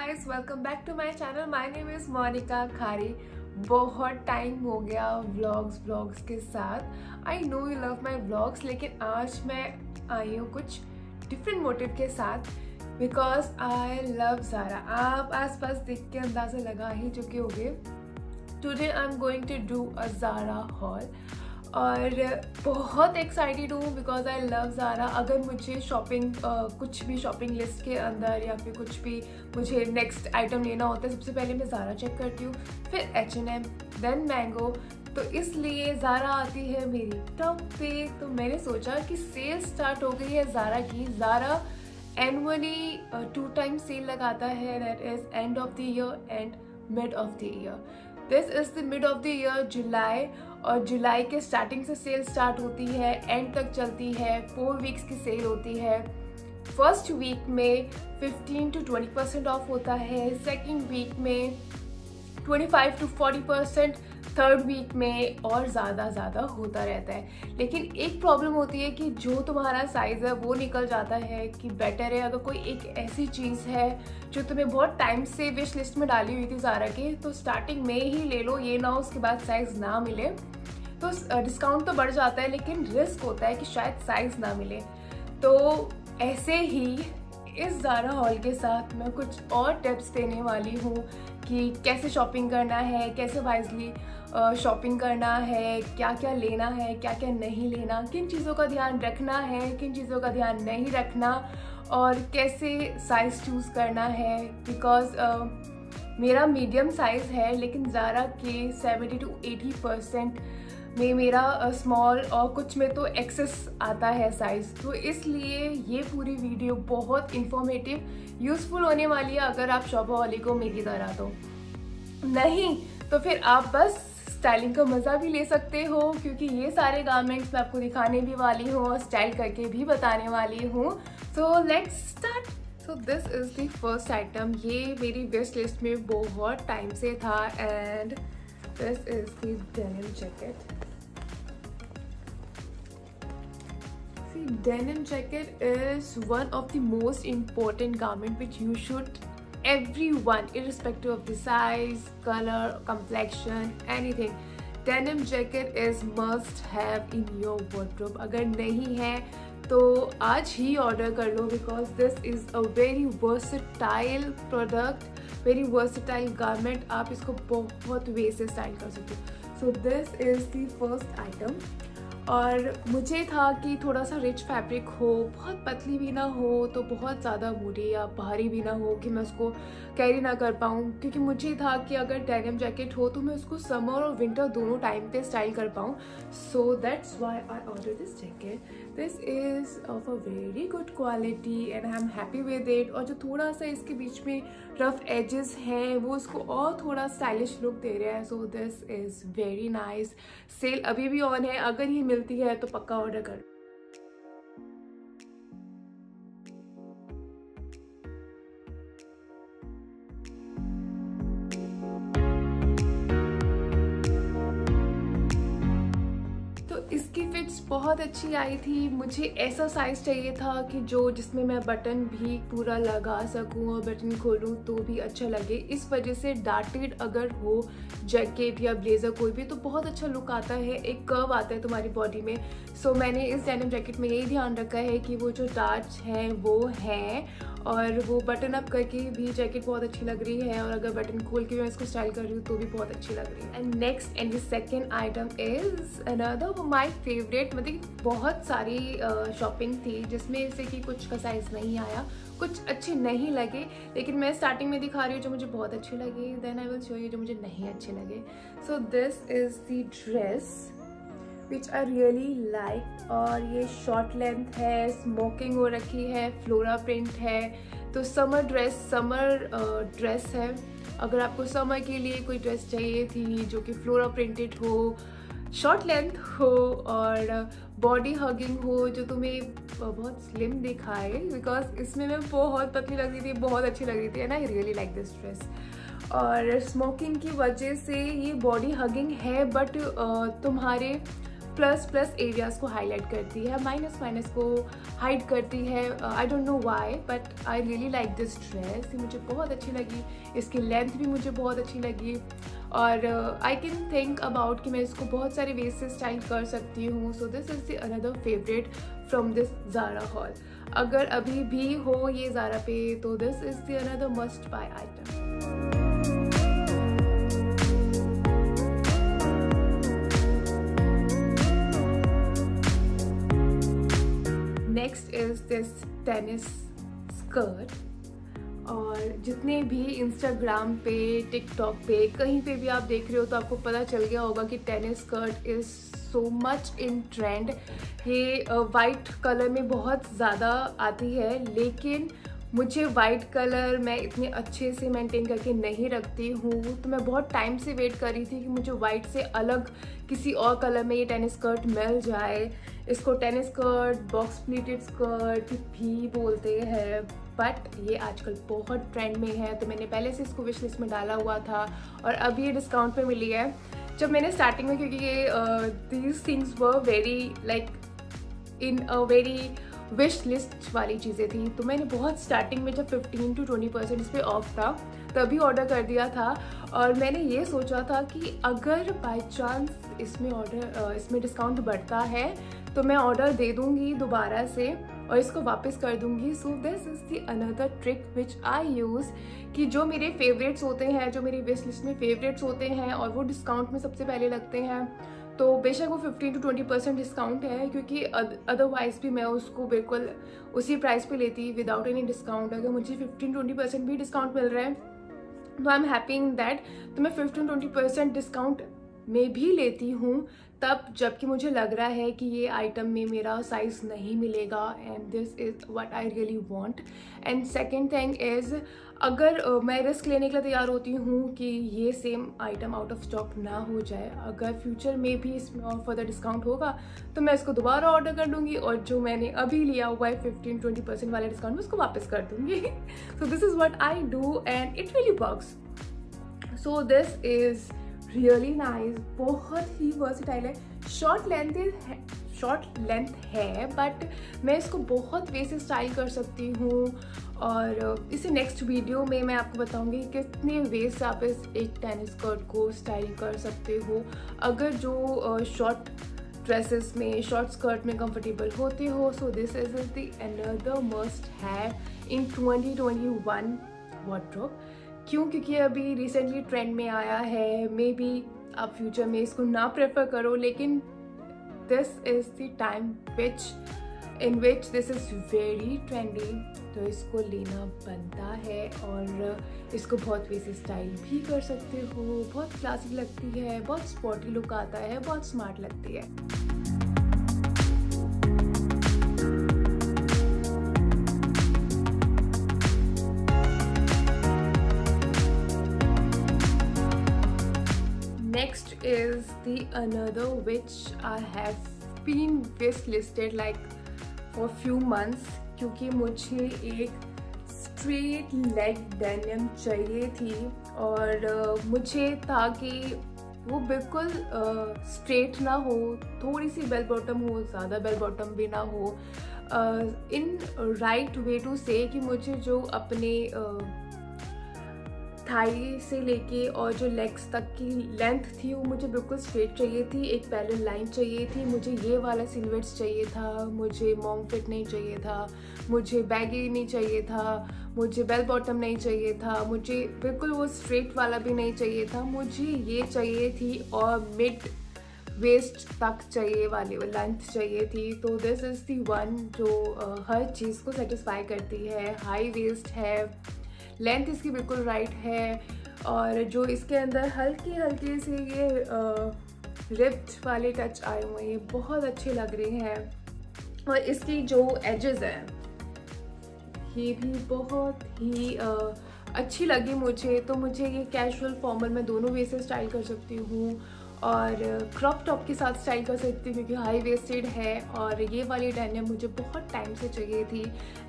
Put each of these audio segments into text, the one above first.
guys, welcome back to my channel. My name is Monica Khari. बहुत time हो गया vlogs के साथ. I know you love my vlogs, लेकिन आज मैं आई हूँ कुछ डिफरेंट मोटिव के साथ बिकॉज आई लव ज़ारा. आप आसपास देख के अंदाज़ा लगा ही चुके होंगे. Today I am going to do a Zara haul और बहुत एक्साइटेड हूँ बिकॉज आई लव ज़ारा. अगर मुझे शॉपिंग कुछ भी शॉपिंग लिस्ट के अंदर या फिर कुछ भी मुझे नेक्स्ट आइटम लेना होता है, सबसे पहले मैं ज़ारा चेक करती हूँ, फिर H&M, देन मैंगो. तो इसलिए ज़ारा आती है मेरी टॉप पे. तो मैंने सोचा कि सेल स्टार्ट हो गई है ज़ारा की. ज़ारा एनुअली 2 टाइम सेल लगाता है, that is end of the year and mid of the year. This is the mid of the year July, और जुलाई के स्टार्टिंग से सेल स्टार्ट होती है, एंड तक चलती है. 4 वीक्स की सेल होती है. फर्स्ट वीक में 15 to 20% ऑफ होता है, सेकेंड वीक में 25 to 40%, थर्ड वीक में और ज़्यादा होता रहता है. लेकिन एक प्रॉब्लम होती है कि जो तुम्हारा साइज़ है वो निकल जाता है. कि बेटर है अगर कोई एक ऐसी चीज़ है जो तुम्हें बहुत टाइम से विश लिस्ट में डाली हुई थी ज़ारा की, तो स्टार्टिंग में ही ले लो. ये ना हो उसके बाद साइज़ ना मिले. तो डिस्काउंट तो बढ़ जाता है लेकिन रिस्क होता है कि शायद साइज़ ना मिले. तो ऐसे ही इस ज़ारा हॉल के साथ मैं कुछ और टिप्स देने वाली हूँ कि कैसे शॉपिंग करना है, कैसे वाइजली शॉपिंग करना है, क्या क्या लेना है, क्या क्या नहीं लेना, किन चीज़ों का ध्यान रखना है, किन चीज़ों का ध्यान नहीं रखना, और कैसे साइज़ चूज़ करना है. बिकॉज मेरा मीडियम साइज़ है लेकिन ज़ारा के 70 to 80% में मेरा स्मॉल और कुछ में तो एक्सेस आता है साइज़. तो इसलिए ये पूरी वीडियो बहुत इंफॉर्मेटिव यूज़फुल होने वाली है अगर आप शॉपaholic हो मेरी तरह. तो नहीं तो फिर आप बस स्टाइलिंग का मज़ा भी ले सकते हो, क्योंकि ये सारे गारमेंट्स मैं आपको दिखाने भी वाली हूँ और स्टाइल करके भी बताने वाली हूँ. So let's start. So this is the first item. ये मेरी विश लिस्ट में बहुत टाइम से था, and this is the denim jacket. Denim jacket is one of the most important garment which you should, everyone irrespective of the size, color, complexion, anything, denim jacket is must have in your wardrobe. अगर नहीं है तो आज ही order कर लो because this is a very versatile product, very versatile garment. आप इसको बहुत वे से स्टाइल कर सकते हो. So this is the first item. और मुझे था कि थोड़ा सा रिच फैब्रिक हो, बहुत पतली भी ना हो तो बहुत ज़्यादा मोटी या भारी भी ना हो कि मैं उसको कैरी ना कर पाऊँ. क्योंकि मुझे था कि अगर डेनिम जैकेट हो तो मैं उसको समर और विंटर दोनों टाइम पे स्टाइल कर पाऊँ. So that's why I order this jacket. This is of a very good quality and I am happy with it. और जो थोड़ा सा इसके बीच में रफ एजेस हैं वो इसको और थोड़ा स्टाइलिश लुक दे रहा है. So this is very nice. Sale अभी भी ऑन है, अगर ये मिलती है तो पक्का ऑर्डर कर. इसकी फिट्स बहुत अच्छी आई थी. मुझे ऐसा साइज़ चाहिए था कि जिसमें मैं बटन भी पूरा लगा सकूं और बटन खोलूं तो भी अच्छा लगे. इस वजह से डार्टेड अगर हो जैकेट या ब्लेज़र कोई भी तो बहुत अच्छा लुक आता है, एक कर्व आता है तुम्हारी बॉडी में. सो मैंने इस डेनिम जैकेट में यही ध्यान रखा है कि वो जो डार्ट्स हैं वो हैं, और वो बटन अप करके भी जैकेट बहुत अच्छी लग रही है, और अगर बटन खोल के मैं इसको स्टाइल कर रही हूँ तो भी बहुत अच्छी लग रही है. And next and the second item is another my favourite. मतलब बहुत सारी शॉपिंग थी जिसमें से कि कुछ का साइज़ नहीं आया, कुछ अच्छे नहीं लगे, लेकिन मैं स्टार्टिंग में दिखा रही हूँ जो मुझे बहुत अच्छे लगे, then I will show you जो मुझे नहीं अच्छे लगे. So this is the dress which I really like. और ये शॉर्ट लेंथ है, स्मोकिंग हो रखी है, फ्लोरा प्रिंट है. तो समर ड्रेस है. अगर आपको समर के लिए कोई ड्रेस चाहिए थी जो कि फ्लोरा प्रिंटेड हो, शॉर्ट लेंथ हो और बॉडी हगिंग हो, जो तुम्हें बहुत स्लिम दिखाए, बिकॉज इसमें मैं बहुत पतली लग रही थी, बहुत अच्छी लग रही थी, and I really like this dress. और स्मोकिंग की वजह से ये बॉडी हगिंग है, बट तुम्हारे प्लस प्लस एरियाज को हाईलाइट करती है, माइनस माइनस को हाइड करती है। I don't know why but I really like this dress. ये मुझे बहुत अच्छी लगी, इसकी लेंथ भी मुझे बहुत अच्छी लगी और आई कैन थिंक अबाउट कि मैं इसको बहुत सारे वेज से स्टाइल कर सकती हूँ। So this is the another favourite from this Zara haul. अगर अभी भी हो ये ज़ारा पे तो this is the another must buy item. Next is this tennis skirt. और जितने भी इंस्टाग्राम पे, टिकटॉक पे, कहीं पे भी आप देख रहे हो तो आपको पता चल गया होगा कि tennis skirt is so much in trend. ये वाइट कलर में बहुत ज़्यादा आती है, लेकिन मुझे वाइट कलर मैं इतने अच्छे से मेंटेन करके नहीं रखती हूँ, तो मैं बहुत टाइम से वेट कर रही थी कि मुझे वाइट से अलग किसी और कलर में ये टेनिस स्कर्ट मिल जाए। इसको tennis skirt, box pleated skirt भी बोलते हैं, बट ये आजकल बहुत ट्रेंड में है, तो मैंने पहले से इसको विश लिस्ट में डाला हुआ था और अब ये डिस्काउंट पे मिली है। जब मैंने स्टार्टिंग में, क्योंकि ये these things were very like in a very wish list वाली चीज़ें थी, तो मैंने बहुत स्टार्टिंग में जब 15 to 20% इस पर ऑफ था तभी ऑर्डर कर दिया था। और मैंने ये सोचा था कि अगर बाय चांस इसमें डिस्काउंट बढ़ता है तो मैं ऑर्डर दे दूँगी दोबारा से और इसको वापस कर दूँगी। सो this is the another trick which I use कि जो मेरे फेवरेट्स होते हैं, जो मेरी विश लिस्ट में फेवरेट्स होते हैं और वो डिस्काउंट में सबसे पहले लगते हैं, तो बेशक वो 15 to 20% डिस्काउंट है, क्योंकि अदरवाइज़ भी मैं उसको बिल्कुल उसी प्राइस पे लेती विदाउट एनी डिस्काउंट। अगर मुझे 15-20% भी डिस्काउंट मिल रहा है तो I am happy in that, तो मैं 15-20% डिस्काउंट में भी लेती हूँ तब जबकि मुझे लग रहा है कि ये आइटम में मेरा साइज़ नहीं मिलेगा and this is what I really want. And second thing is, अगर मैं रिस्क लेने के लिए तैयार होती हूँ कि ये same item out of stock ना हो जाए, अगर फ्यूचर में भी इसमें और फर्दर डिस्काउंट होगा तो मैं इसको दोबारा ऑर्डर कर दूँगी और जो मैंने अभी लिया हुआ है 15-20% वाले डिस्काउंट में उसको वापस कर दूँगी। सो this is what I do and it really works. So this is really nice, बहुत ही वर्सेटाइल है। शॉर्ट लेंथ है बट मैं इसको बहुत वे से स्टाइल कर सकती हूँ और इसे नेक्स्ट वीडियो में मैं आपको बताऊंगी कितने वे से आप इस एक टेनिस स्कर्ट को स्टाइल कर सकते हो। अगर जो शॉर्ट ड्रेसेस में, शॉर्ट स्कर्ट में कंफर्टेबल होते हो, सो this is the another must have in 2021 wardrobe. क्यों? क्योंकि अभी रिसेंटली ट्रेंड में आया है। मे बी आप फ्यूचर में इसको ना प्रेफर करो, लेकिन this is the time in which this is very trendy, तो इसको लेना बनता है और इसको बहुत वैसे स्टाइल भी कर सकते हो। बहुत क्लासिक लगती है, बहुत स्पॉटी लुक आता है, बहुत स्मार्ट लगती है। Next is the another which I have been wish listed like for few months, क्योंकि मुझे एक स्ट्रेट लेग डेनिम चाहिए थी और मुझे था कि वो बिल्कुल स्ट्रेट ना हो, थोड़ी सी बेल बॉटम हो, ज़्यादा बेल बॉटम भी ना हो, इन राइट वे टू से कि मुझे जो अपने थाई से लेके और जो लेग्स तक की लेंथ थी वो मुझे बिल्कुल स्ट्रेट चाहिए थी, एक पैरेलल लाइन चाहिए थी। मुझे ये वाला सिलवेट्स चाहिए था, मुझे मॉन्ग फिट नहीं चाहिए था, मुझे बैगी नहीं चाहिए था, मुझे बेल बॉटम नहीं चाहिए था, मुझे बिल्कुल वो स्ट्रेट वाला भी नहीं चाहिए था। मुझे ये चाहिए थी और मिड वेस्ट तक चाहिए वाली लेंथ चाहिए थी। तो दिस इज़ दी वन जो हर चीज़ को सेटिस्फाई करती है। हाई वेस्ट है, लेंथ इसकी बिल्कुल राइट है और जो इसके अंदर हल्के हल्के से ये रिप्ड वाले टच आए हुए हैं, ये बहुत अच्छे लग रहे हैं। और इसकी जो एजेस हैं ये भी बहुत ही अच्छी लगी मुझे। तो मुझे ये कैजुअल फॉर्मल मैं दोनों वे से स्टाइल कर सकती हूँ और क्रॉप टॉप के साथ स्टाइल कर सकती हूँ क्योंकि हाई वेस्टेड है। और ये वाली डेनिम मुझे बहुत टाइम से चाहिए थी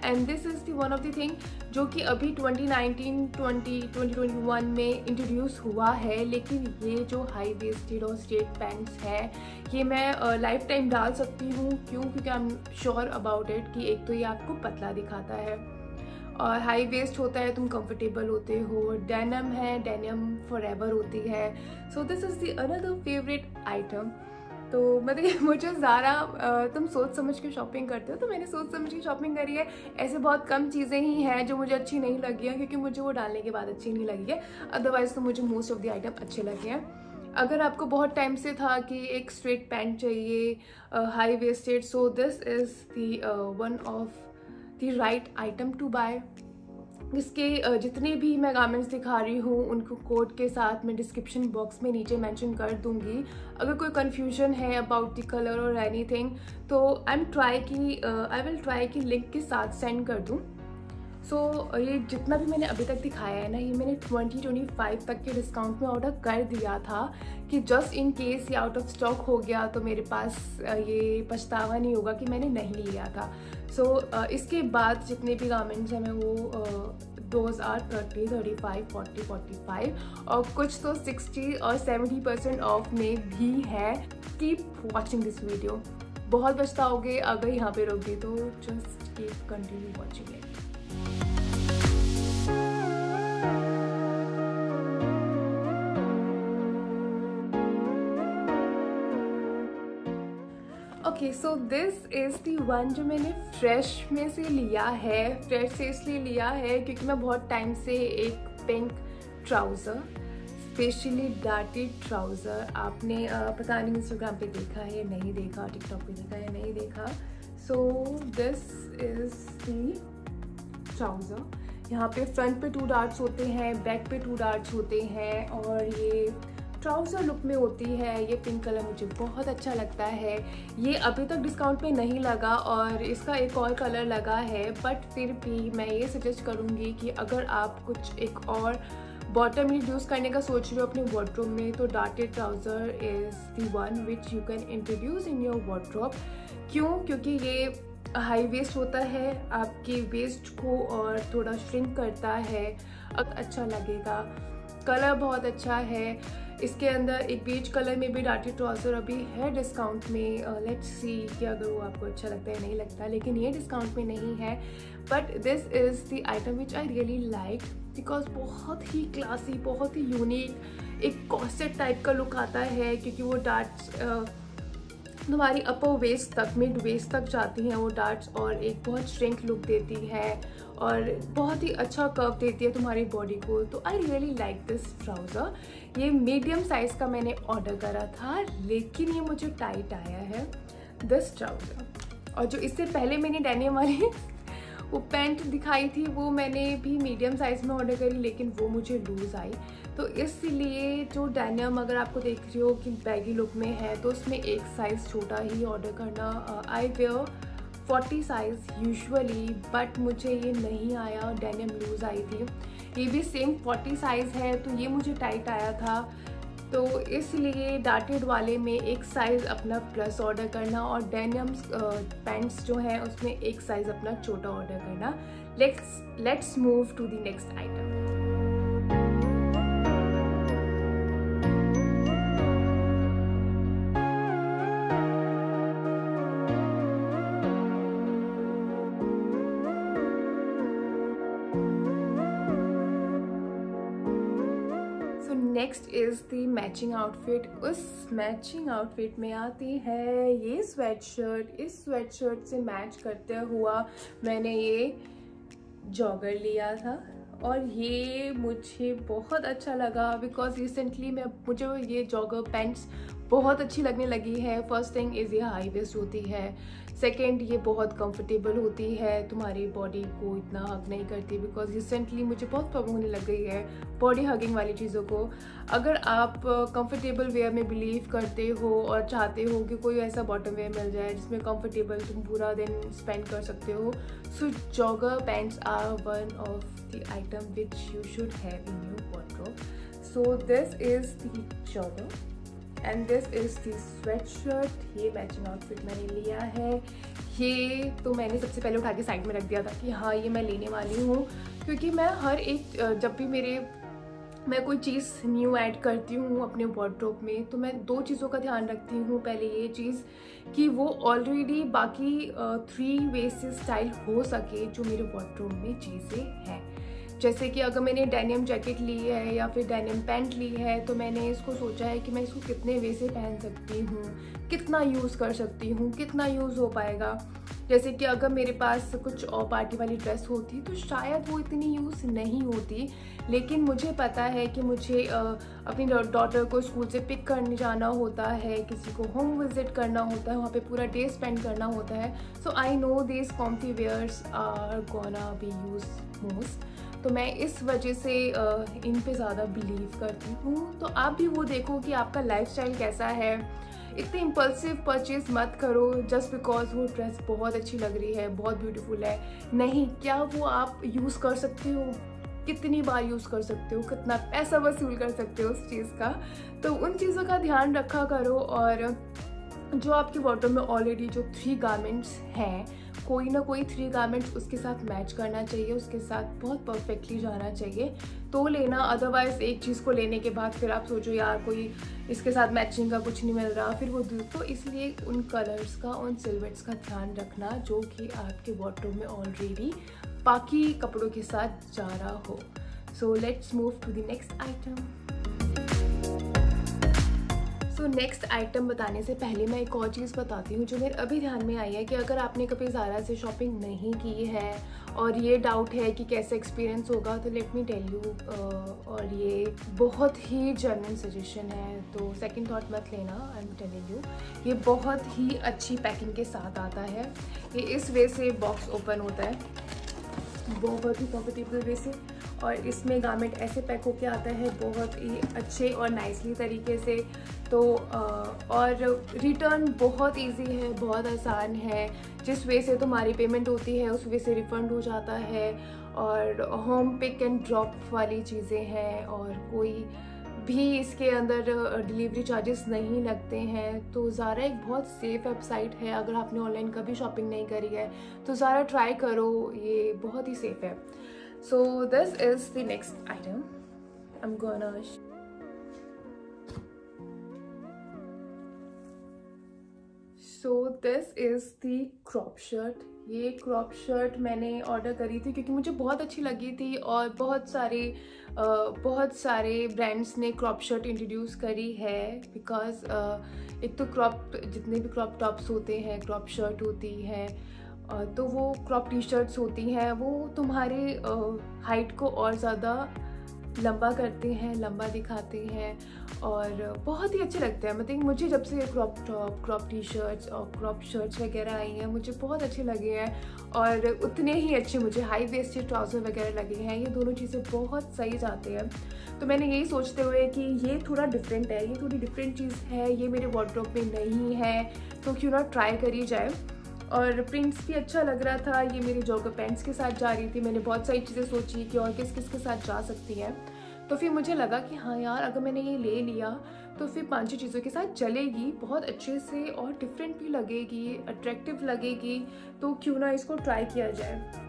and this is the one of the thing जो कि अभी 2021 में इंट्रोड्यूस हुआ है। लेकिन ये जो हाई वेस्टेड और स्ट्रेट पैंट्स है ये मैं लाइफ टाइम डाल सकती हूँ। क्यों? क्योंकि I am sure about it कि एक तो ये आपको पतला दिखाता है और हाई वेस्ट होता है, तुम कंफर्टेबल होते हो। डेनिम है, डेनिम फॉरएवर होती है। So this is the another favourite item. तो मतलब मुझे ज़्यादा तुम सोच समझ के शॉपिंग करते हो, तो मैंने सोच समझ के शॉपिंग करी है। ऐसे बहुत कम चीज़ें ही हैं जो मुझे अच्छी नहीं लगी हैं क्योंकि मुझे वो डालने के बाद अच्छी नहीं लगी है। अदरवाइज़ तो मुझे मोस्ट ऑफ द आइटम अच्छे लगे हैं। अगर आपको बहुत टाइम से था कि एक स्ट्रेट पैंट चाहिए high waisted, so this is the one of the right item to buy. इसके जितने भी मैं गारमेंट्स दिखा रही हूँ उनको कोड के साथ मैं डिस्क्रिप्शन बॉक्स में नीचे मेंशन कर दूँगी। अगर कोई कन्फ्यूजन है अबाउट द कलर और एनीथिंग तो आई विल ट्राई कि लिंक के साथ सेंड कर दूँ। सो ये जितना भी मैंने अभी तक दिखाया है ना, ये मैंने 2025 तक के डिस्काउंट में ऑर्डर कर दिया था कि जस्ट इन केस ये आउट ऑफ स्टॉक हो गया तो मेरे पास ये पछतावा नहीं होगा कि मैंने नहीं लिया था। सो इसके बाद जितने भी गारमेंट्स हैं मैं वो दोज आर 30, 35, 40, 45 और कुछ तो 60 और 70% ऑफ में भी है। Keep watching this video. बहुत पछताओगे अगर यहाँ पे रोक दी तो just keep continue watching it. Okay, so this is the one जो मैंने फ्रेश में से लिया है। फ्रेश से इसलिए लिया है क्योंकि मैं बहुत टाइम से एक pink trouser, specially darted trouser, आपने पता नहीं इंस्टाग्राम पे देखा है नहीं देखा, टिकटॉक पे देखा है नहीं देखा। सो दिस इज़ दी ट्राउज़र। यहाँ पे फ्रंट पे 2 डार्ट्स होते हैं, बैक पे 2 डार्ट्स होते हैं और ये ट्राउज़र लुक में होती है। ये पिंक कलर मुझे बहुत अच्छा लगता है। ये अभी तक डिस्काउंट पे नहीं लगा और इसका एक और कलर लगा है, बट फिर भी मैं ये सजेस्ट करूँगी कि अगर आप कुछ एक और बॉटम इंट्रोड्यूस करने का सोच रहे हो अपने वार्डरोब में तो darted trouser is the one which you can introduce in your wardrobe. क्यों? क्योंकि ये हाई वेस्ट होता है, आपके वेस्ट को और थोड़ा श्रिंक करता है, अच्छा लगेगा। कलर बहुत अच्छा है। इसके अंदर एक बेज कलर में भी डार्टेड ट्राउज़र अभी है डिस्काउंट में। लेट्स सी कि अगर वो आपको अच्छा लगता है नहीं लगता, लेकिन ये डिस्काउंट में नहीं है। But this is the item which I really like because बहुत ही क्लासी, बहुत ही यूनिक एक कॉर्सेट टाइप का लुक आता है क्योंकि वो डार्ट्स तुम्हारी अपर वेस्ट तक, मिड वेस्ट तक जाती हैं वो डार्ट्स और एक बहुत श्रिंक लुक देती है और बहुत ही अच्छा कर्व देती है तुम्हारी बॉडी को। तो आई रियली लाइक दिस ट्राउज़र। ये मीडियम साइज़ का मैंने ऑर्डर करा था लेकिन ये मुझे टाइट आया है दिस ट्राउज़र। और जो इससे पहले मैंने डेनिम वाली वो पैंट दिखाई थी वो मैंने भी मीडियम साइज़ में ऑर्डर करी लेकिन वो मुझे लूज़ आई। तो इसलिए जो डेनिम अगर आपको देख रही हो कि बैगी लुक में है तो उसमें एक साइज़ छोटा ही ऑर्डर करना। आई वेयर 40 साइज़ यूजुअली, बट मुझे ये नहीं आया, डेनिम लूज़ आई थी। ये भी सेम 40 साइज़ है तो ये मुझे टाइट आया था। तो इसलिए डार्टेड वाले में एक साइज़ अपना प्लस ऑर्डर करना और डेनिम्स पैंट्स जो हैं उसमें एक साइज़ अपना छोटा ऑर्डर करना। Let's move to the next item. Next is the matching outfit. उस मैचिंग आउटफिट में आती है ये स्वेटशर्ट। इस स्वेटशर्ट से मैच करते हुआ मैंने ये जॉगर लिया था और ये मुझे बहुत अच्छा लगा बिकॉज रिसेंटली मुझे ये जॉगर पैंट्स बहुत अच्छी लगने लगी है। फर्स्ट थिंग इज़ ये हाई वेस्ट होती है, सेकेंड ये बहुत कंफर्टेबल होती है, तुम्हारी बॉडी को इतना हग नहीं करती बिकॉज रिसेंटली मुझे बहुत प्रॉब्लम होने लग गई है बॉडी हगिंग वाली चीज़ों को। अगर आप कंफर्टेबल वेयर में बिलीव करते हो और चाहते हो कि कोई ऐसा बॉटम वेयर मिल जाए जिसमें कंफर्टेबल तुम पूरा दिन स्पेंड कर सकते हो, so jogger pants are one of the item which you should have in your wardrobe. So this is the jogger. And this is the sweat shirt. ये मैचिंग आउटफिट मैंने लिया है। ये तो मैंने सबसे पहले उठा के साइड में रख दिया था कि हाँ ये मैं लेने वाली हूँ, क्योंकि मैं हर एक जब भी मैं कोई चीज़ न्यू ऐड करती हूँ अपने वार्डरोब में, तो मैं 2 चीज़ों का ध्यान रखती हूँ। पहले ये चीज़ कि वो ऑलरेडी बाकी 3 वे से स्टाइल हो सके जो मेरे वार्डरोब में चीज़ें हैं। जैसे कि अगर मैंने डेनिम जैकेट ली है या फिर डेनिम पैंट ली है, तो मैंने इसको सोचा है कि मैं इसको कितने वे से पहन सकती हूँ, कितना यूज़ कर सकती हूँ, कितना यूज़ हो पाएगा। जैसे कि अगर मेरे पास कुछ और पार्टी वाली ड्रेस होती तो शायद वो इतनी यूज़ नहीं होती, लेकिन मुझे पता है कि मुझे अपनी डॉटर को स्कूल से पिक करने जाना होता है, किसी को होम विजिट करना होता है, वहाँ पे पूरा डे स्पेंड करना होता है। So I know this comfy wears are gonna be use most. तो मैं इस वजह से इन पे ज़्यादा बिलीव करती हूँ। तो आप भी वो देखो कि आपका लाइफस्टाइल कैसा है। इतने इम्पल्सिव परचेज मत करो जस्ट बिकॉज वो ड्रेस बहुत अच्छी लग रही है, बहुत ब्यूटीफुल है। नहीं, क्या वो आप यूज़ कर सकते हो, कितनी बार यूज़ कर सकते हो, कितना पैसा वसूल कर सकते हो उस चीज़ का। तो उन चीज़ों का ध्यान रखा करो। और जो आपके वार्डरोब में ऑलरेडी जो 3 गारमेंट्स हैं, कोई ना कोई 3 गारमेंट्स उसके साथ मैच करना चाहिए, उसके साथ बहुत परफेक्टली जाना चाहिए तो लेना। अदरवाइज़ एक चीज़ को लेने के बाद फिर आप सोचो यार कोई इसके साथ मैचिंग का कुछ नहीं मिल रहा, फिर वो तो इसलिए उन कलर्स का, उन सिलवेट्स का ध्यान रखना जो कि आपके वार्डरोब में ऑलरेडी बाकी कपड़ों के साथ जा रहा हो। So let's move to the next item. So next item बताने से पहले मैं एक और चीज़ बताती हूँ जो मेरे अभी ध्यान में आई है कि अगर आपने कभी ज़ारा से शॉपिंग नहीं की है और ये डाउट है कि कैसे एक्सपीरियंस होगा, तो लेट मी टेल यू। और ये बहुत ही जेन्युइन सजेशन है, तो सेकंड थॉट मत लेना, आई एम टेलिंग यू। ये बहुत ही अच्छी पैकिंग के साथ आता है। ये इस वे से बॉक्स ओपन होता है, बहुत ही कंफर्टेबल वे से, और इसमें गारमेंट ऐसे पैक होके आता है बहुत ही अच्छे और नाइसली तरीके से। तो और रिटर्न बहुत इजी है, बहुत आसान है। जिस वे से तुम्हारी पेमेंट होती है उस वे से रिफ़ंड हो जाता है, और होम पिक एंड ड्रॉप वाली चीज़ें हैं, और कोई भी इसके अंदर डिलीवरी चार्जेस नहीं लगते हैं। तो ज़ारा एक बहुत सेफ वेबसाइट है। अगर आपने ऑनलाइन कभी शॉपिंग नहीं करी है तो ज़ारा ट्राई करो, ये बहुत ही सेफ है। So this is the next item. I'm gonna so this is the crop shirt. ये क्रॉप शर्ट मैंने ऑर्डर करी थी क्योंकि मुझे बहुत अच्छी लगी थी, और बहुत सारे ब्रांड्स ने क्रॉप शर्ट इंट्रोड्यूस करी है। बिकॉज एक तो जितने भी क्रॉप टॉप्स होते हैं, क्रॉप शर्ट होती है, तो वो क्रॉप टी शर्ट्स होती हैं, वो तुम्हारे हाइट को और ज़्यादा लंबा करते हैं, लंबा दिखाते हैं, और बहुत ही अच्छे लगते हैं। मतलब मुझे जब से crop top, crop T shirts और क्रॉप शर्ट्स वगैरह आई हैं, मुझे बहुत अच्छे लगे हैं, और उतने ही अच्छे मुझे हाई वेस्टेड ट्राउज़र वगैरह लगे हैं। ये दोनों चीज़ें बहुत सही जाते हैं। तो मैंने यही सोचते हुए कि ये थोड़ा डिफरेंट है, ये थोड़ी डिफरेंट चीज़ है, ये मेरे वार्डरोब में नहीं है, तो क्यों ना ट्राई करी जाए। और प्रिंट्स भी अच्छा लग रहा था। ये मेरी जॉगर पैंट्स के साथ जा रही थी। मैंने बहुत सारी चीज़ें सोची कि और किस किस के साथ जा सकती है, तो फिर मुझे लगा कि हाँ यार, अगर मैंने ये ले लिया तो फिर 5-6 चीज़ों के साथ चलेगी बहुत अच्छे से, और डिफरेंट भी लगेगी, अट्रैक्टिव लगेगी, तो क्यों ना इसको ट्राई किया जाए।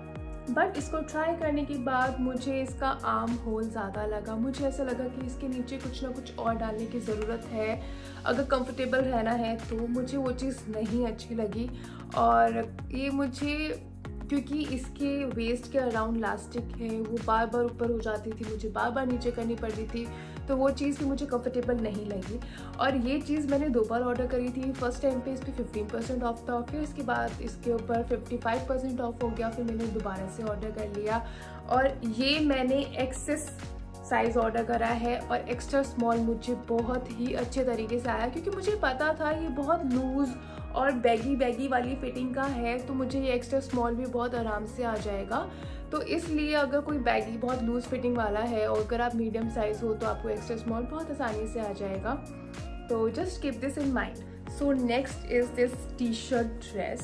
बट इसको ट्राई करने के बाद मुझे इसका आर्म होल ज़्यादा लगा। मुझे ऐसा लगा कि इसके नीचे कुछ ना कुछ और डालने की ज़रूरत है, अगर कंफर्टेबल रहना है तो। मुझे वो चीज़ नहीं अच्छी लगी, और ये मुझे, क्योंकि इसके वेस्ट के अराउंड इलास्टिक है, वो बार बार ऊपर हो जाती थी, मुझे बार बार नीचे करनी पड़ती थी, तो वो चीज़ भी मुझे कंफर्टेबल नहीं लगी। और ये चीज़ मैंने 2 बार ऑर्डर करी थी। फर्स्ट टाइम पे इस पर 15% ऑफ था, फिर इसके बाद इसके ऊपर 55% ऑफ हो गया, फिर मैंने दोबारा से ऑर्डर कर लिया। और ये मैंने एक्सेस साइज़ ऑर्डर करा है, और एक्स्ट्रा स्मॉल मुझे बहुत ही अच्छे तरीके से आया, क्योंकि मुझे पता था ये बहुत लूज़ और बैगी वाली फिटिंग का है, तो मुझे ये एक्स्ट्रा स्मॉल भी बहुत आराम से आ जाएगा। तो इसलिए अगर कोई बैगी बहुत लूज़ फिटिंग वाला है, और अगर आप मीडियम साइज़ हो, तो आपको एक्स्ट्रा स्मॉल बहुत आसानी से आ जाएगा। तो just keep this in mind. So next is this T shirt dress.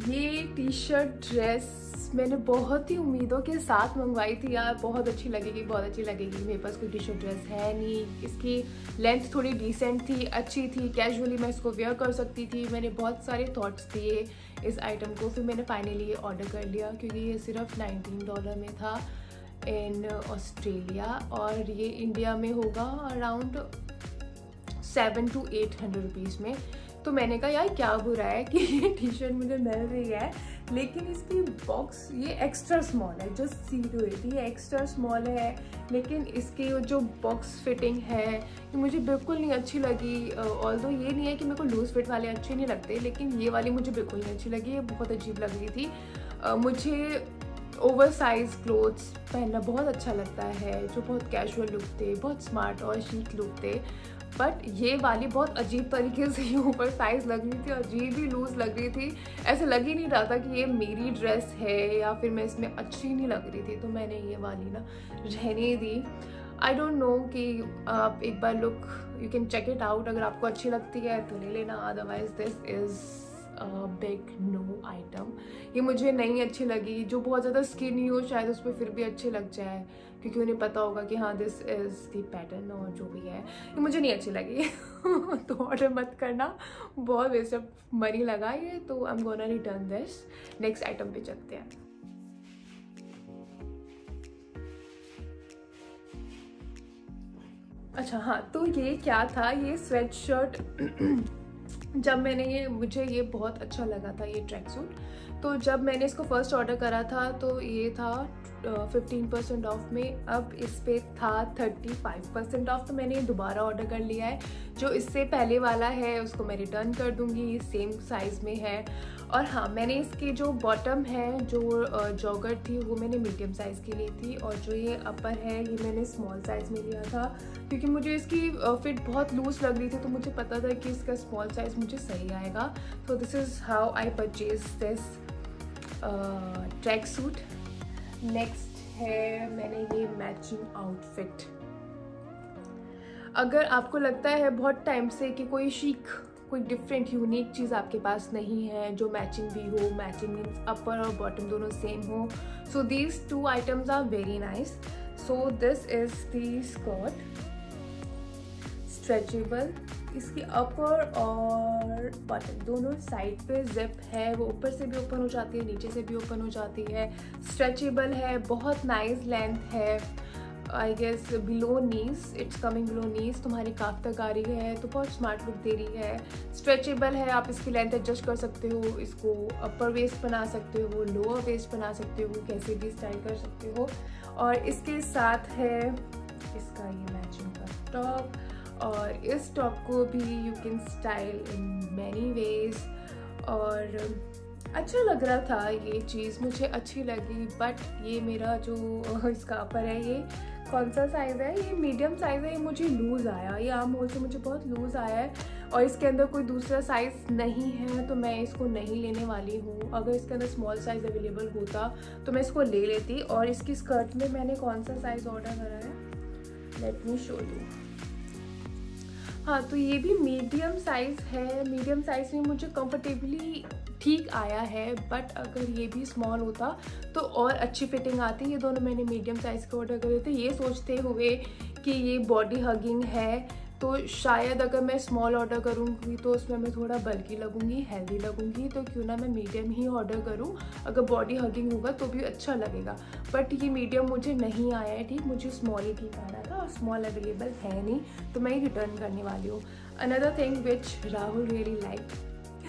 ये टी शर्ट ड्रेस मैंने बहुत ही उम्मीदों के साथ मंगवाई थी यार, बहुत अच्छी लगेगी, बहुत अच्छी लगेगी। मेरे पास कोई टी शर्ट ड्रेस है नहीं, इसकी लेंथ थोड़ी डिसेंट थी, अच्छी थी, कैजुअली मैं इसको वेयर कर सकती थी। मैंने बहुत सारे थॉट्स दिए इस आइटम को, फिर मैंने फाइनली ये ऑर्डर कर लिया क्योंकि ये सिर्फ $19 में था इन ऑस्ट्रेलिया, और ये इंडिया में होगा अराउंड 700 to 800 रुपीज़ में। तो मैंने कहा यार क्या बुरा है कि ये टी शर्ट मुझे मिल रही है, लेकिन इसकी बॉक्स ये एक्स्ट्रा स्मॉल है, जो सी टू इट ये एक्स्ट्रा स्मॉल है, लेकिन इसकी जो बॉक्स फिटिंग है ये मुझे बिल्कुल नहीं अच्छी लगी। ऑल्दो ये नहीं है कि मेरे को लूज फिट वाले अच्छे नहीं लगते, लेकिन ये वाली मुझे बिल्कुल नहीं अच्छी लगी, ये बहुत अजीब लग रही थी। मुझे ओवर साइज क्लोथ्स पहनना बहुत अच्छा लगता है, जो बहुत कैजुअल लुक थे, बहुत स्मार्ट और शीक लुक थे, बट ये वाली बहुत अजीब तरीके से ओवर साइज लग रही थी, अजीब ही लूज लग रही थी। ऐसे लग ही नहीं रहा था कि ये मेरी ड्रेस है या फिर मैं इसमें अच्छी नहीं लग रही थी, तो मैंने ये वाली ना रहने दी। आई डोंट नो कि आप एक बार look you can check it out, अगर आपको अच्छी लगती है तो ले लेना, otherwise this is big no item. ये मुझे नहीं अच्छी लगी। जो बहुत ज़्यादा स्किनी हो शायद उस पर फिर भी अच्छे लग जाए, क्योंकि उन्हें पता होगा कि हाँ दिस इज़ द पैटर्न और जो भी है, ये मुझे नहीं अच्छी लगी तो ऑर्डर मत करना, बहुत वेस्ट ऑफ मनी लगा ये, तो आई am gonna return this. Next item पे चलते हैं। अच्छा हाँ, तो ये क्या था, ये स्वेट शर्ट जब मैंने मुझे ये बहुत अच्छा लगा था ये ट्रैक सूट, तो जब मैंने इसको फर्स्ट ऑर्डर करा था तो ये था 15% ऑफ में, अब इस पे था 35% ऑफ, तो मैंने ये दोबारा ऑर्डर कर लिया है। जो इससे पहले वाला है उसको मैं रिटर्न कर दूंगी, सेम साइज़ में है। और हाँ, मैंने इसकी जो बॉटम है, जो जॉगर थी, वो मैंने मीडियम साइज़ की ली थी, और जो ये अपर है ये मैंने स्मॉल साइज़ में लिया था, क्योंकि मुझे इसकी फिट बहुत लूज लग रही थी, तो मुझे पता था कि इसका स्मॉल साइज़ मुझे सही आएगा। तो this is how I purchase this track suit. Next है मैंने ये मैचिंग आउटफिट। अगर आपको लगता है बहुत टाइम से कि कोई शीक, कोई डिफरेंट यूनिक चीज़ आपके पास नहीं है जो मैचिंग भी हो, मैचिंग मीन्स अपर और बॉटम दोनों सेम हो, so these two items are very nice. So this is the skirt, stretchable, इसकी अपर और बटन दोनों साइड पे जिप है, वो ऊपर से भी ओपन हो जाती है, नीचे से भी ओपन हो जाती है, स्ट्रेचेबल है, बहुत नाइस लेंथ है, I guess below knees, it's coming below knees, तुम्हारी काफ तक आ रही है, तो बहुत स्मार्ट लुक दे रही है। स्ट्रेचेबल है, आप इसकी लेंथ एडजस्ट कर सकते हो, इसको अपर वेस्ट बना सकते हो, लोअर वेस्ट बना सकते हो, कैसे भी स्टाइल कर सकते हो। और इसके साथ है इसका ये मैचिंग का टॉप, और इस टॉप को भी you can style in many ways, और अच्छा लग रहा था, ये चीज़ मुझे अच्छी लगी। बट ये मेरा जो इसका अपर है, ये कौन सा साइज़ है, ये मीडियम साइज़ है, ये मुझे लूज़ आया, ये आम होल से मुझे बहुत लूज़ आया है, और इसके अंदर कोई दूसरा साइज़ नहीं है, तो मैं इसको नहीं लेने वाली हूँ। अगर इसके अंदर स्मॉल साइज़ अवेलेबल होता तो मैं इसको ले लेती। और इसकी स्कर्ट में मैंने कौन सा साइज़ ऑर्डर करा है, लेट मी शो यू। हाँ, तो ये भी मीडियम साइज़ है, मीडियम साइज़ में मुझे कंफर्टेबली ठीक आया है, बट अगर ये भी स्मॉल होता तो और अच्छी फिटिंग आती। ये दोनों मैंने मीडियम साइज़ के ऑर्डर करे थे, ये सोचते हुए कि ये बॉडी हगिंग है, तो शायद अगर मैं स्मॉल ऑर्डर करूँगी तो उसमें मैं थोड़ा बल्कि लगूंगी, हेल्दी लगूंगी, तो क्यों ना मैं मीडियम ही ऑर्डर करूँ, अगर बॉडी हगिंग होगा तो भी अच्छा लगेगा। बट ये मीडियम मुझे नहीं आया है ठीक, मुझे स्मॉल ही ठीक आ रहा था, और स्मॉल अवेलेबल है नहीं, तो मैं ही रिटर्न करने वाली हूँ। अनदर थिंग विच राहुल रियली लाइक,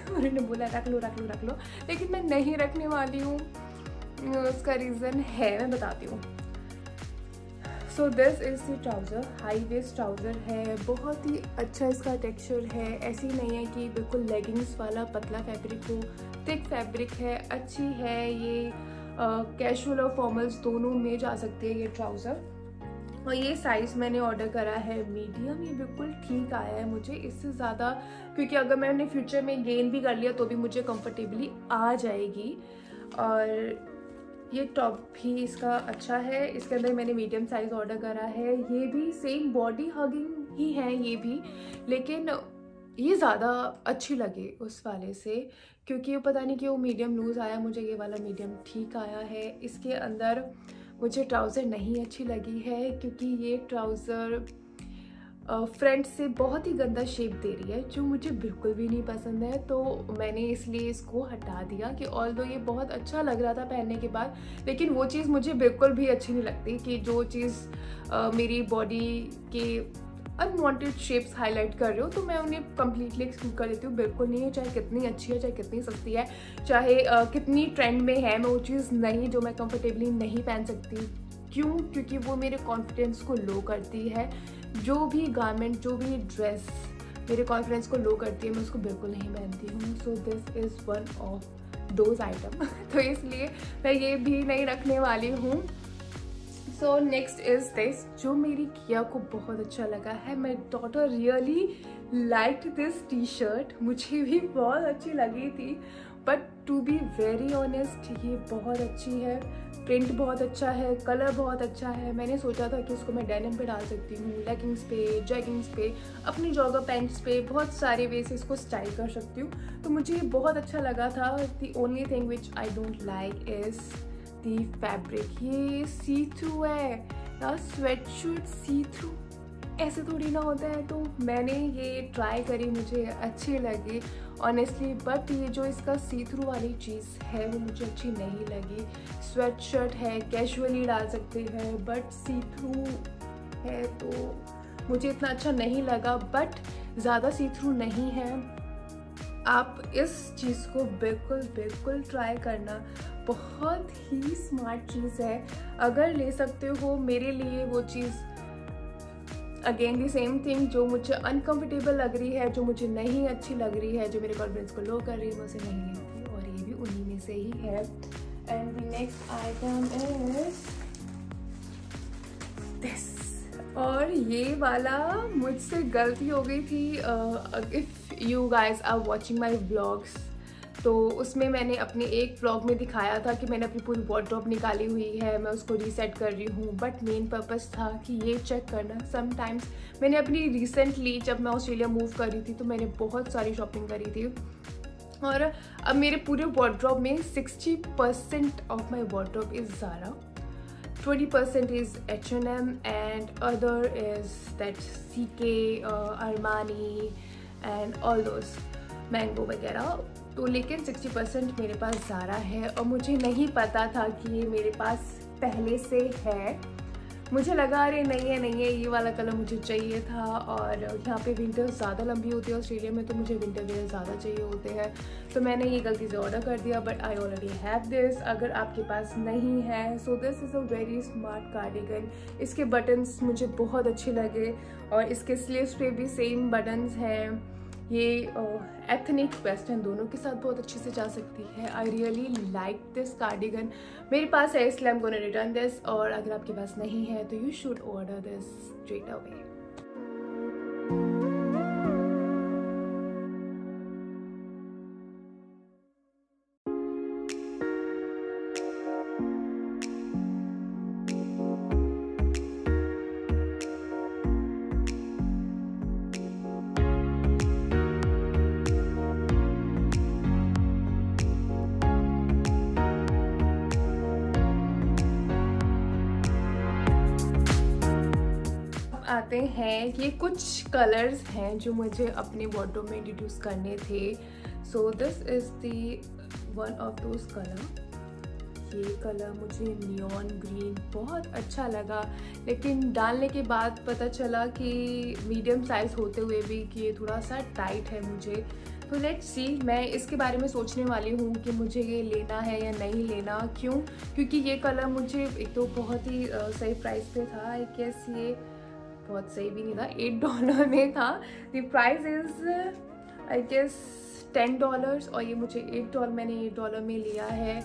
उन्होंने बोला रख लो रख लो रख लो, लेकिन मैं नहीं रखने वाली हूँ। उसका रीज़न है, मैं बताती हूँ। So this is the trouser, high waist trouser है, बहुत ही अच्छा इसका टेक्सचर है, ऐसी नहीं है कि बिल्कुल लेगिंग्स वाला पतला फैब्रिक हो, थिक फैब्रिक है, अच्छी है ये, कैजुअल और फॉर्मल्स दोनों में जा सकते हैं ये ट्राउज़र। और ये साइज़ मैंने ऑर्डर करा है मीडियम, ये बिल्कुल ठीक आया है मुझे, इससे ज़्यादा, क्योंकि अगर मैंने फ्यूचर में गेन भी कर लिया तो भी मुझे कंफर्टेबली आ जाएगी। और ये टॉप भी इसका अच्छा है, इसके अंदर मैंने मीडियम साइज़ ऑर्डर करा है, ये भी सेम बॉडी हगिंग ही है ये भी, लेकिन ये ज़्यादा अच्छी लगी उस वाले से, क्योंकि वो पता नहीं क्यों मीडियम लूज़ आया, मुझे ये वाला मीडियम ठीक आया है। इसके अंदर मुझे ट्राउज़र नहीं अच्छी लगी है, क्योंकि ये ट्राउज़र फ्रंट से बहुत ही गंदा शेप दे रही है, जो मुझे बिल्कुल भी नहीं पसंद है। तो मैंने इसलिए इसको हटा दिया कि ऑल्दो ये बहुत अच्छा लग रहा था पहनने के बाद, लेकिन वो चीज़ मुझे बिल्कुल भी अच्छी नहीं लगती कि जो चीज़ मेरी बॉडी के अनवांटेड शेप्स हाईलाइट कर रहे हो तो मैं उन्हें कम्प्लीटली एक्सक्लूड कर देती हूँ। बिल्कुल नहीं है, चाहे कितनी अच्छी है, चाहे कितनी सस्ती है, चाहे कितनी ट्रेंड में है, मैं वो चीज़ नहीं जो मैं कंफर्टेबली नहीं पहन सकती। क्यों? क्योंकि वो मेरे कॉन्फिडेंस को लो करती है। जो भी गारमेंट, जो भी ड्रेस मेरे कॉन्फिडेंस को लो करती है, मैं उसको बिल्कुल नहीं पहनती हूँ। So this is one of those item तो इसलिए मैं ये भी नहीं रखने वाली हूँ। सो नेक्स्ट इज़ दिस, जो मेरी किया को बहुत अच्छा लगा है। My daughter really liked this T shirt, मुझे भी बहुत अच्छी लगी थी, but to be very honest ये बहुत अच्छी है। प्रिंट बहुत अच्छा है, कलर बहुत अच्छा है। मैंने सोचा था कि इसको मैं डेनिम पे डाल सकती हूँ, लेगिंग्स पे, जैगिंग्स पे, अपनी जॉगर पैंट्स पे, बहुत सारे वे से इसको स्टाइल कर सकती हूँ। तो मुझे ये बहुत अच्छा लगा था। The only thing which I don't like is the fabric. ये सी थ्रू है या स्वेटशर्ट सी थ्रू ऐसे थोड़ी ना होता है। तो मैंने ये ट्राई करी, मुझे अच्छी लगी ऑनेस्टली, बट ये जो इसका सी थ्रू वाली चीज़ है वो मुझे अच्छी नहीं लगी। स्वेट शर्ट है, कैजुअली डाल सकते हैं, बट सी थ्रू है तो मुझे इतना अच्छा नहीं लगा। बट ज़्यादा सी थ्रू नहीं है, आप इस चीज़ को बिल्कुल बिल्कुल ट्राई करना, बहुत ही स्मार्ट चीज़ है। अगर ले सकते हो, मेरे लिए वो चीज़ अगेन दी सेम थिंग, जो मुझे अनकंफर्टेबल लग रही है, जो मुझे नहीं अच्छी लग रही है, जो मेरे कॉन्फिडेंस को लो कर रही है, मैं उसे नहीं लेती, और ये भी उन्हीं में से ही है। And the next item is this, और ये वाला मुझसे गलती हो गई थी। If you guys are watching my vlogs, तो उसमें मैंने अपने एक व्लॉग में दिखाया था कि मैंने अपनी पूरी वार्डरोब निकाली हुई है, मैं उसको रीसेट कर रही हूँ। बट मेन पर्पस था कि ये चेक करना, समटाइम्स मैंने अपनी रिसेंटली जब मैं ऑस्ट्रेलिया मूव कर रही थी तो मैंने बहुत सारी शॉपिंग करी थी, और अब मेरे पूरे वार्डरोब में 60% of my wardrobe is Zara, 20% is H&M, and other is that CK, Armani and all those, Mango वगैरह। तो लेकिन 60% मेरे पास ज़ारा है, और मुझे नहीं पता था कि ये मेरे पास पहले से है। मुझे लगा अरे नहीं है, ये वाला कलर मुझे चाहिए था, और यहाँ पे विंटर ज़्यादा लंबी होती है ऑस्ट्रेलिया में, तो मुझे विंटर वेयर ज़्यादा चाहिए होते हैं, तो मैंने ये गलती से ऑर्डर कर दिया। But I already have this. अगर आपके पास नहीं है, so this is a very smart cardigan. इसके बटन्स मुझे बहुत अच्छे लगे, और इसके स्लीव्स पे भी सेम बटन्स हैं। ये एथनिक वेस्टर्न दोनों के साथ बहुत अच्छे से जा सकती है। आई रियली लाइक दिस कार्डिगन। मेरे पास है इसलिए आई एम गोना रिटर्न दिस, और अगर आपके पास नहीं है तो you should order this straight away. आते हैं, ये कुछ कलर्स हैं जो मुझे अपने वार्डरोब में इंट्रोड्यूस करने थे। सो this is the one of those colour. ये कलर मुझे नियॉन ग्रीन बहुत अच्छा लगा, लेकिन डालने के बाद पता चला कि मीडियम साइज़ होते हुए भी कि ये थोड़ा सा टाइट है मुझे। तो लेट्स सी, मैं इसके बारे में सोचने वाली हूँ कि मुझे ये लेना है या नहीं लेना। क्यों? क्योंकि ये कलर मुझे एक तो बहुत ही सही प्राइस पे था। आई गेस ये बहुत सही भी नहीं था, $8 में था। The price is I guess $10, और ये मुझे $8, मैंने $8 में लिया है।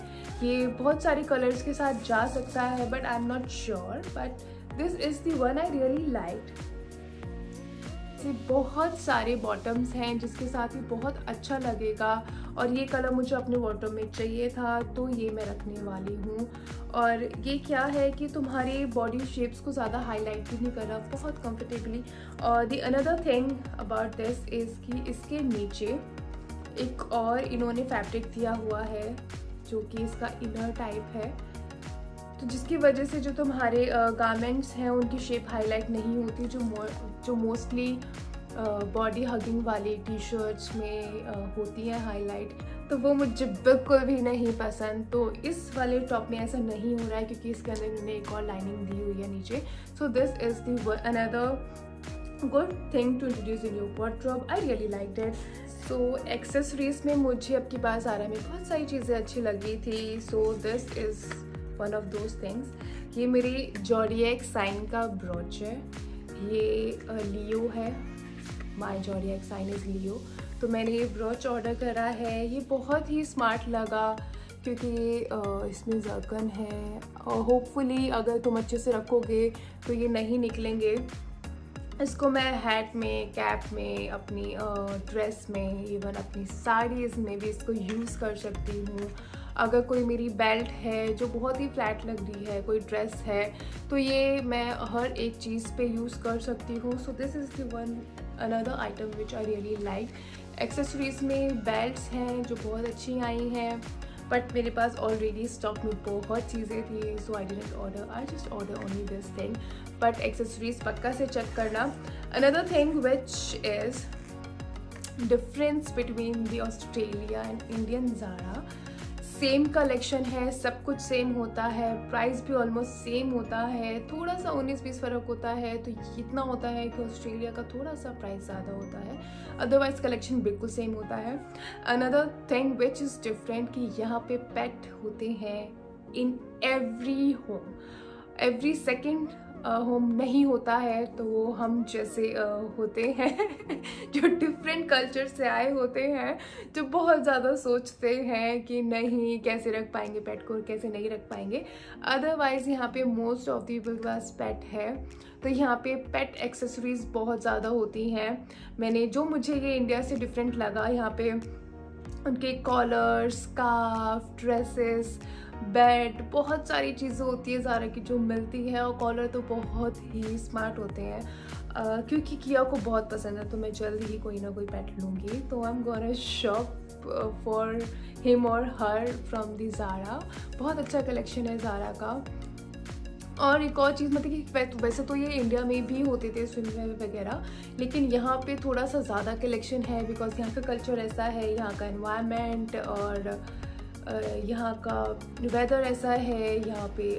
ये बहुत सारे कलर्स के साथ जा सकता है, but I am not sure, but this is the one I really liked. ऐसे बहुत सारे बॉटम्स हैं जिसके साथ ही बहुत अच्छा लगेगा, और ये कलर मुझे अपने वार्डरोब में चाहिए था तो ये मैं रखने वाली हूँ। और ये क्या है कि तुम्हारे बॉडी शेप्स को ज़्यादा हाईलाइट भी नहीं कर रहा, बहुत कंफर्टेबली। और the another thing about this is कि इसके नीचे एक और इन्होंने फैब्रिक दिया हुआ है जो कि इसका इनर टाइप है, तो जिसकी वजह से जो तुम्हारे गारमेंट्स हैं उनकी शेप हाईलाइट नहीं होती, जो मोस्टली बॉडी हगिंग वाली टी शर्ट्स में होती है हाईलाइट, तो वो मुझे बिल्कुल भी नहीं पसंद। तो इस वाले टॉप में ऐसा नहीं हो रहा है क्योंकि इसके अंदर इन्होंने एक और लाइनिंग दी हुई है नीचे। So this is the another good thing to introduce in your wardrobe. I really liked it. So accessories में मुझे अब की बार ज़ारा में बहुत सारी चीज़ें अच्छी लगी थी। सो this is one of those things. ये मेरी ज़ोडिएक साइन का ब्रॉच है, ये लियो है, माई ज़ोडिएक साइन इज़ लियो। तो मैंने ये ब्रॉच ऑर्डर करा है। ये बहुत ही स्मार्ट लगा क्योंकि इसमें जर्कन है और होपफुली अगर तुम अच्छे से रखोगे तो ये नहीं निकलेंगे। इसको मैं हैट में, कैप में, अपनी ड्रेस में, इवन अपनी साड़ीज़ में भी इसको यूज़ कर सकती हूँ। अगर कोई मेरी बेल्ट है जो बहुत ही फ्लैट लग रही है, कोई ड्रेस है, तो ये मैं हर एक चीज़ पे यूज़ कर सकती हूँ। So this is the one another item which I really like. Accessories में बेल्ट्स हैं जो बहुत अच्छी आई हैं, बट मेरे पास ऑलरेडी स्टॉक में बहुत चीज़ें थी, so I didn't order, I just order only this thing. But accessories पक्का से चेक करना। Another thing which is difference between the Australia and Indian Zara. Same collection है, सब कुछ सेम होता है, प्राइस भी ऑलमोस्ट सेम होता है, थोड़ा सा 19-20 फ़र्क होता है। तो इतना होता है कि ऑस्ट्रेलिया का थोड़ा सा प्राइस ज़्यादा होता है, अदरवाइज कलेक्शन बिल्कुल सेम होता है। Another thing which is different कि यहाँ पे पेट होते हैं in every home, every second home नहीं होता है। तो वो हम जैसे होते हैं जो डिफरेंट कल्चर से आए होते हैं, जो बहुत ज़्यादा सोचते हैं कि नहीं कैसे रख पाएंगे पेट को, कैसे नहीं रख पाएंगे। अदरवाइज़ यहाँ पे मोस्ट ऑफ द पीपल के पास पेट है, तो यहाँ पे पेट एक्सेसरीज बहुत ज़्यादा होती हैं। मुझे ये इंडिया से डिफरेंट लगा, यहाँ पे उनके कॉलर, स्कार्फ, ड्रेसेस, बेड, बहुत सारी चीज़ें होती है ज़ारा की जो मिलती है। और कॉलर तो बहुत ही स्मार्ट होते हैं क्योंकि किया को बहुत पसंद है, तो मैं जल्द ही कोई ना कोई पेट लूँगी। तो आई am gonna shop for him और हर फ्रॉम दी ज़ारा। बहुत अच्छा कलेक्शन है ज़ारा का। और एक और चीज़ मतलब कि वैसे तो ये इंडिया में भी होते थे स्विमवेयर वगैरह, लेकिन यहाँ पे थोड़ा सा ज़्यादा कलेक्शन है बिकॉज यहाँ का कल्चर ऐसा है, यहाँ का एनवायरनमेंट और यहाँ का वेदर ऐसा है यहाँ पे।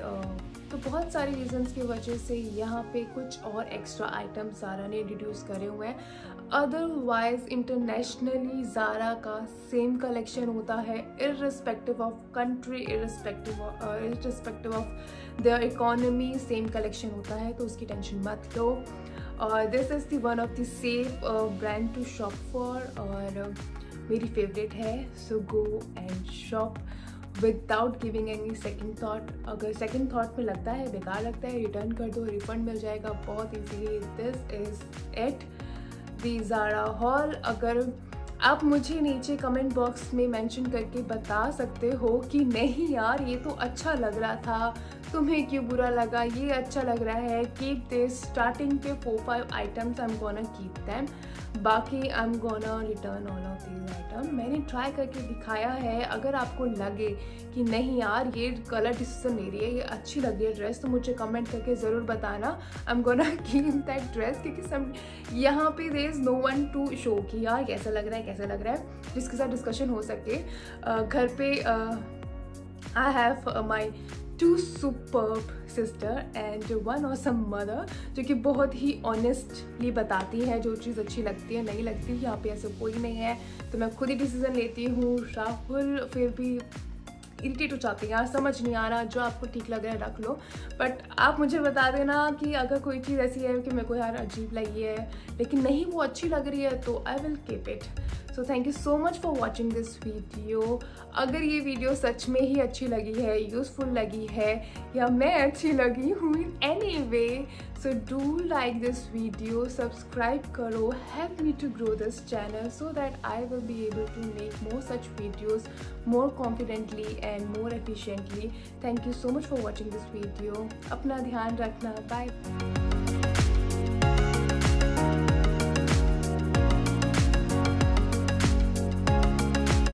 तो बहुत सारी रीजंस की वजह से यहाँ पे कुछ और एक्स्ट्रा आइटम्स ज़ारा ने इंट्रोड्यूस करे हुए हैं। अदरवाइज इंटरनेशनली ज़ारा का सेम कलेक्शन होता है, irrespective of country, irrespective of their economy, same collection होता है, तो उसकी टेंशन मत लो। और this is the one of the safe brand to shop for, और मेरी फेवरेट है। So go and shop without giving any second thought. अगर सेकेंड थाट में लगता है, बेकार लगता है, रिटर्न कर दो, रिफंड मिल जाएगा बहुत easily. This is it, the Zara haul. अगर आप मुझे नीचे कमेंट बॉक्स में मेंशन करके बता सकते हो कि नहीं यार ये तो अच्छा लग रहा था, तुम्हें क्यों बुरा लगा, ये अच्छा लग रहा है, कीप दिस। स्टार्टिंग के 4-5 items I am gonna keep them, बाकी I am gonna return all of these item. मैंने ट्राई करके दिखाया है। अगर आपको लगे कि नहीं यार ये कलर डिसीजन ले रही है, ये अच्छी लग रही है ड्रेस, तो मुझे कमेंट करके ज़रूर बताना। I am gonna keep that dress, क्योंकि यहाँ पे there is no one to show कि यार कैसा लग रहा है, कैसा लग रहा है, जिसके साथ डिस्कशन हो सके। घर पे I have my 2 superb sister and 1 awesome mother, जो कि बहुत ही ऑनेस्टली बताती हैं जो चीज़ अच्छी लगती है, नहीं लगती। यहाँ पे ऐसा कोई नहीं है, तो मैं खुद ही डिसीजन लेती हूँ। राहुल फिर भी इरिटेट हो जाती है, यार समझ नहीं आ रहा, जो आपको ठीक लग रहा है रख लो, बट आप मुझे बता देना कि अगर कोई चीज़ ऐसी है कि मेरे को यार अजीब लगी है लेकिन नहीं वो अच्छी लग रही है, तो I will keep it. So thank you so much for watching this video. अगर ये वीडियो सच में ही अच्छी लगी है, यूज़फुल लगी है, या मैं अच्छी लगी हूँ in any way, So do like this video, subscribe karo, help me to grow this channel so that I will be able to make more such videos more confidently and more efficiently. Thank you so much for watching this video. Apna dhyan rakhna. Bye.